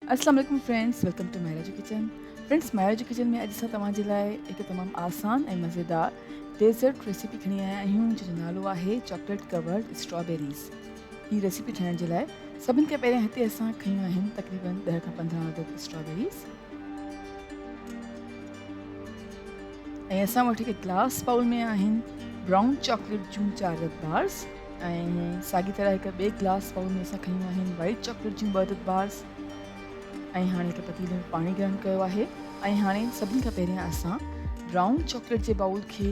अस्सलाम वालेकुम friends, welcome two महाराज kitchen. Friends, महाराज kitchen में अॼु असां तव्हांजे लाइ हिकु तमामु आसान ऐं मज़ेदार डेज़र्ट रेसिपी खणी आया आहियूं जंहिंजो नालो आहे चॉकलेट कवर्ड स्ट्रॉबेरीज़। हीअ रेसिपी ठाहिण जे लाइ सभिनि खां पहिरियों हिते असां खयूं आहिनि तक़रीबन 10 खां 15 अदद स्ट्रॉबेरीज़ ऐं असां वटि हिकु ग्लास बाउल में आहिनि ब्राउन चॉकलेट जूं 4 अदद बार्स ऐं साॻी तरह हिकु ॿिए ग्लास बाउल में असां खयूं आहिनि वाइट चॉकलेट जूं 2 अदद बार्स ऐं हाणे हिकु पतीले में पाणी गरम कयो आहे ऐं हाणे सभिनी खां पहिरियां असां ब्राउन चॉकलेट जे बाउल खे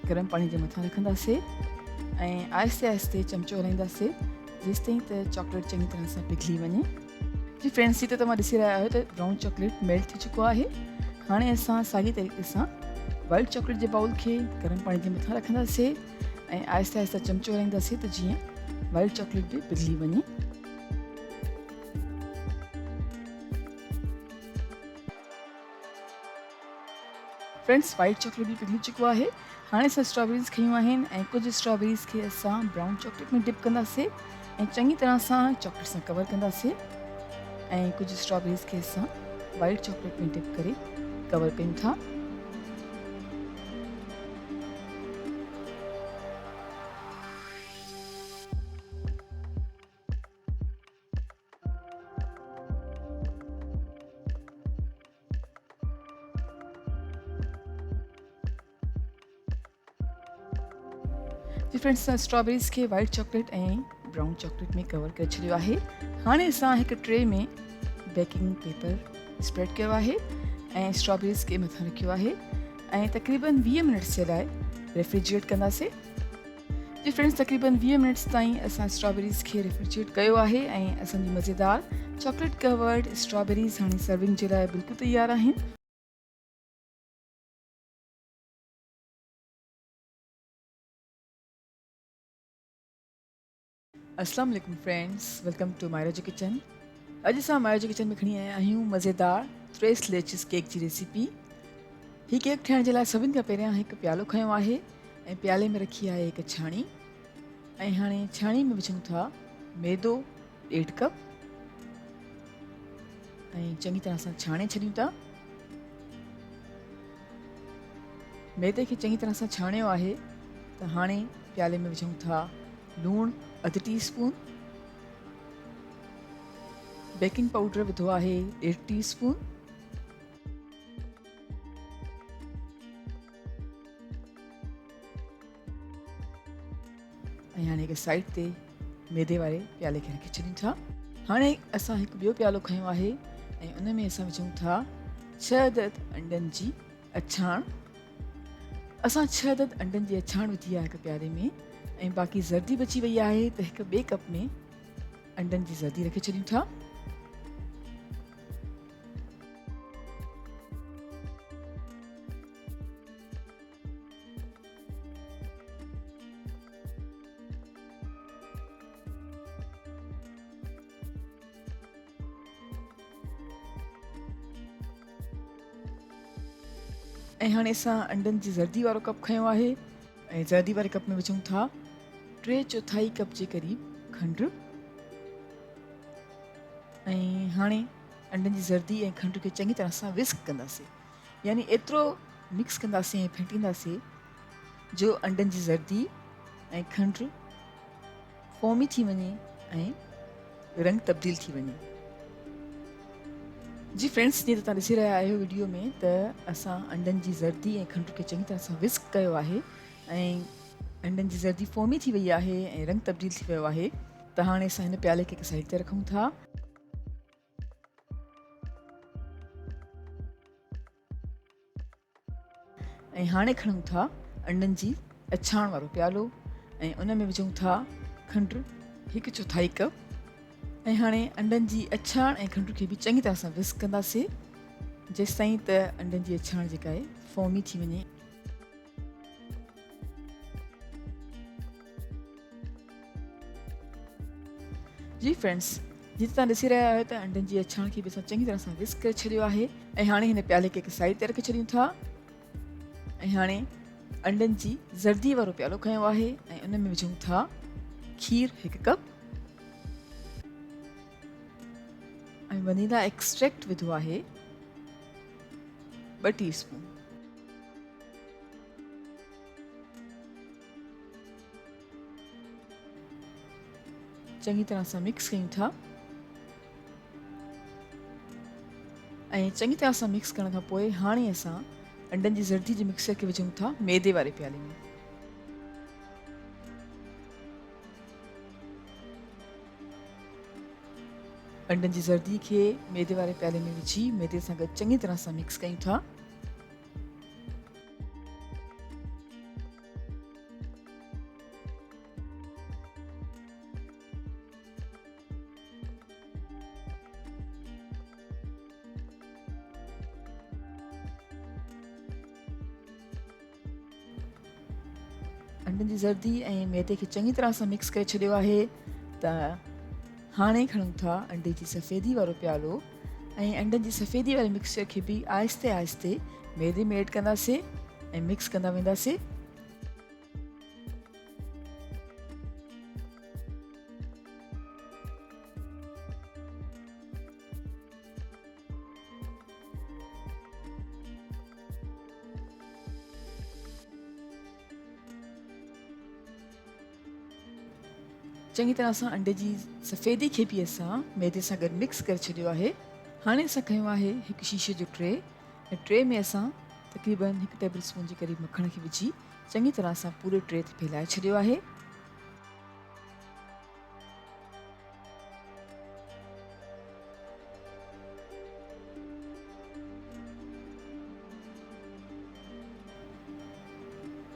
गरम पाणी जे मथां रखंदासीं ऐं आहिस्ते आहिस्ते चमचो हलाईंदासीं जेसिताईं त चॉकलेट चङी तरह सां पिघली वञे। जी फ्रेंड्स, ही त तव्हां ॾिसी रहिया आहियो त ब्राउन चॉकलेट मेल्ट थी चुको आहे। हाणे असां साॻी तरीक़े सां वाइट चॉकलेट जे बाउल खे गरम पाणी जे मथां रखंदासीं ऐं आहिस्ते आहिस्ते चमचो हलाईंदासीं त जीअं वाइट चॉकलेट बि पिघली वञे। फ्रेंड्स, वाइट चॉकलेट भी पिघली चुको है। हाणे असां स्ट्रॉबेरीज़ खयूं आहिनि ऐं कुछ स्ट्रॉबेरीज़ खे असां ब्राउन चॉकलेट में डिप कंदासीं ऐं चङी तरह सां चॉकलेट सां कवर कंदासीं ऐं कुछ स्ट्रॉबेरीज़ खे असां वाइट चॉकलेट में डिप करे कवर कयूं था। जी फ्रेंड्स, स्ट्रॉबेरीज़ खे वाइट चॉकलेट ऐं ब्राउन चॉकलेट में कवर करे छॾियो आहे। हाणे असां हिकु ट्रे में बेकिंग पेपर स्प्रेड कयो आहे ऐं स्ट्रॉबेरीज़ खे मथां रखियो आहे ऐं तक़रीबन 20 मिनट्स जे लाइ रेफ्रिजरेट कंदासीं। जी फ्रेंड्स, तक़रीबन 20 मिनट्स ताईं असां स्ट्रॉबेरीज़ खे रेफ्रिजरेट कयो आहे ऐं असांजी मज़ेदार चॉकलेट कवर्ड स्ट्रॉबेरीज़ हाणे सर्विंग जे लाइ बिल्कुलु तयारु आहिनि। अस्सलाम वालेकुम फ्रेंड्स, वेलकम टू मायरा जो किचन। अॼु असां मायरा जो किचन में खणी आया आहियूं मज़ेदार 3 लेचिस केक जी रेसिपी। हीअ केक ठाहिण जे लाइ सभिनि खां पहिरियां हिकु प्यालो खयो आहे ऐं प्याले में रखी आहे हिकु छाणी ऐं हाणे छाणी में विझूं था मैदो 1.5 कप ऐं चङी तरह सां छाणे छॾियूं था। मैदे खे चङी तरह सां छाणियो आहे त हाणे प्याले में विझूं था लूणु 1/2 टीस्पून, बेकिंग पाउडर विधो आहे 1.5 टीस्पून, ऐं हाणे हिकु साइड ते मैदे वारे प्याले खे रखी छॾियूं था। हाणे असां हिकु ॿियो प्यालो खयो आहे ऐं उन में असां विझूं था 6 अदद अंडनि जी अछाण। असां 6 अदद अंडनि जी अछाण विधी आहे हिकु प्याले में ऐं बाक़ी ज़र्दी बची वई आहे त हिकु ॿिए कप में अंडनि जी ज़र्दी रखे छॾियूं था। ऐं हाणे असां अंडनि जी ज़र्दी वारो कप खयो आहे ऐं ज़र्दी वारे कप में विझूं था 3/4 कप जे क़रीब खंडु ऐं हाणे अंडनि जी ज़र्दी ऐं खंड खे चङी तरह सां विस्क कंदासीं, यानी एतिरो मिक्स कंदासीं ऐं फेंटींदासीं जो अंडनि जी ज़र्दी ऐं खंड फोमी थी वञे ऐं रंग तब्दील थी वञे। जी फ्रेंड्स, जीअं त तव्हां ॾिसी रहिया आहियो वीडियो में त असां अंडनि जी ज़र्दी ऐं खंड खे चङी तरह सां विस्क कयो आहे ऐं अंडनि जी ज़र्दी फोमी थी वई आहे ऐं रंग तब्दील थी वियो आहे। त हाणे असां हिन प्याले खे हिकु साइड ते रखूं था ऐं हाणे खणूं था अंडनि जी अछाण वारो प्यालो ऐं उन में विझूं था खंडु 1/4 कप ऐं हाणे अंडनि जी अछाण ऐं खंड खे बि चङी तरह सां विस्क कंदासीं जेसिताईं त अंडनि जी अछाण जेका आहे फोमी थी वञे। जी फ्रेंड्स, जीअं तव्हां ॾिसी रहिया आहियो त अंडनि जी अछाण खे बि असां चङी तरह सां विस्क करे छॾियो आहे ऐं हाणे हिन प्याले खे हिकु साइड ते रखे छॾियूं था ऐं हाणे अंडनि जी ज़र्दी वारो प्यालो खयो आहे ऐं उन में विझूं था खीर 1 कप ऐं वनीला एक्सट्रैक्ट विधो आहे 2 टीस्पून। चङी तरह सां मिक्स कयूं था ऐं चङी तरह सां मिक्स करण खां पोइ हाणे असां अंडनि जी ज़र्दी जे मिक्सर खे विझूं था मैदे वारे प्याले में। अंडनि जी ज़र्दी खे मैदे वारे प्याले में विझी मैदे सां गॾु चङी तरह सां मिक्स कयूं था। अंडनि जी ज़र्दी ऐं मैदे खे चङी तरह सां मिक्स करे छॾियो आहे त हाणे खणूं था अंडे जी सफ़ेदी वारो प्यालो ऐं अंडनि जी सफ़ेदी वारे मिक्सचर खे बि आहिस्ते आहिस्ते मैदे में ऐड कंदासीं ऐं मिक्स कंदा वेंदासीं। चङी तरह सां अंडे जी सफ़ेदी खे बि असां मैदे सां गॾु मिक्स करे छॾियो आहे। हाणे असां खयो आहे हिकु शीशे जो ट्रे ऐं ट्रे में असां तक़रीबन 1 टेबल स्पून जे क़रीब मखण खे विझी चङी तरह सां पूरे ट्रे ते फैलाए छॾियो आहे।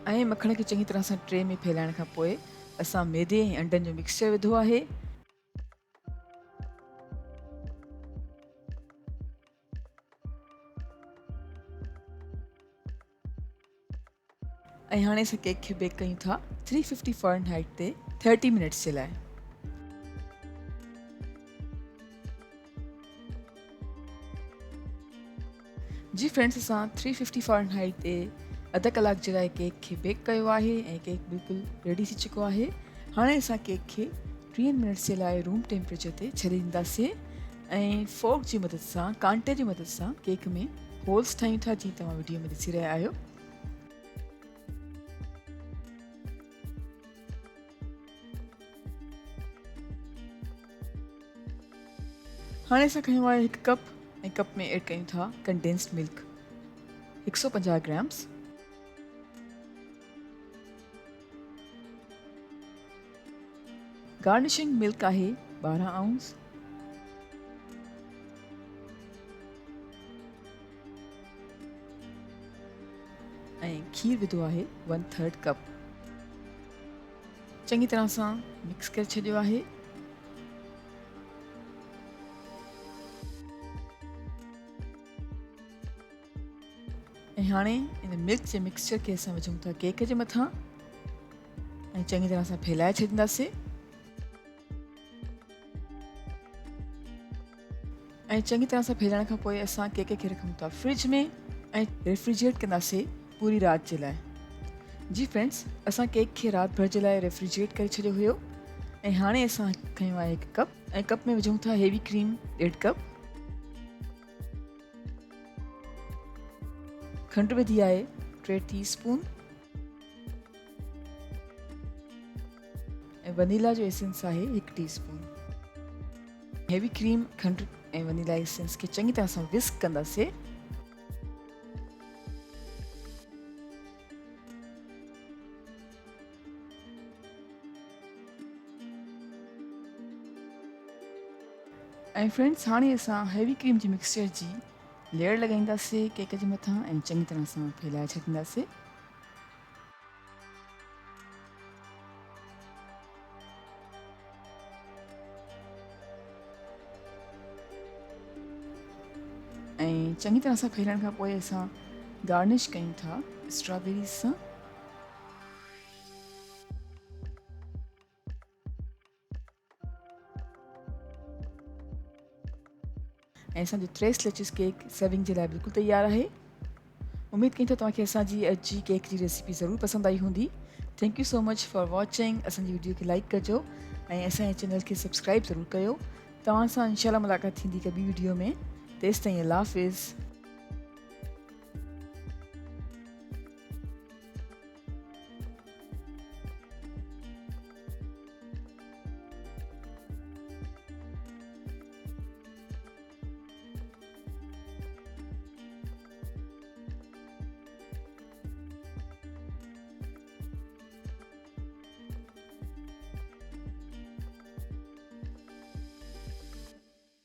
ऐं मखण खे चङी तरह सां ट्रे में फैलाइण खां पोइ असां मैदे ऐं अंडनि जो मिक्सचर विधो आहे। ऐं हाणे असां केक खे बेक कयूं था 350 फ़ारेनहाइट ते 30 मिनट्स जे लाइ। जी फ्रेंड्स, असां 350 फ़ारेनहाइट ते अध कलाक जे लाइ केक खे बेक कयो आहे ऐं केक बिल्कुलु रेडी थी चुको आहे। हाणे असां केक खे 3 मिनट्स जे लाइ रूम टेम्परेचर ते छॾे ॾींदासीं ऐं फोर्क जी मदद सां, कांटे जी मदद सां केक में होल्स ठाहियूं था, जीअं तव्हां वीडियो में ॾिसी रहिया आहियो। हाणे असां खयो आहे हिकु कप ऐं कप में ऐड कयूं था condensed milk 150 grams. Garnishing milk आहे 12 आउंस। ऐं खीर विधो आहे 1/3 कप। चङी तरह सां मिक्स करे छॾियो आहे। ऐं हाणे इन मिल्क जे मिक्सचर खे असां विझूं था केक जे मथां ऐं चङी तरह सां फैलाए छॾींदासीं। ऐं चङी तरह सां फैलाइण खां पोइ असां केक खे रखूं था फ्रिज में ऐं रेफ्रिजरेट कंदासीं पूरी राति जे लाइ। जी फ्रेंड्स, असां केक खे राति भर जे लाइ रेफ्रिजरेट करे छॾियो हुयो ऐं हाणे असां खयो आहे हिकु कप ऐं कप में विझूं था हेवी क्रीम 1.5 कप। खंडु विधी आहे 3 टीस्पून ऐं वनीला जो एसेंस आहे 1 टीस्पून। हेवी क्रीम, खंडु ऐं वनीला एसेंस खे चङी तरह सां विस्क कंदासीं। ऐं फ्रेंड्स, हाणे असां हेवी क्रीम जी मिक्सचर जी लेयर लॻाईंदासीं केक जे मथां ऐं चङी तरह सां फैलाए छॾींदासीं। ऐं चङी तरह सां फैलाइण खां पोइ असां गार्निश कयूं था स्ट्रॉबेरीज़ सां। ऐं असांजो 3 स्लेचेस केक सर्विंग जे लाइ बिल्कुलु तयारु आहे। उमेद कयूं था तव्हांखे असांजी अॼु जी केक जी रेसिपी ज़रूरु पसंदि आई हूंदी। Thank you so much for watching. असांजी वीडियो खे लाइक कजो ऐं असांजे चैनल खे सब्सक्राइब ज़रूरु कयो तव्हां सां इंशाल्लाह मुलाक़ात थींदी हिकु ॿी वीडियो में। तेसिताईं अल्लाह हाफ़िज़।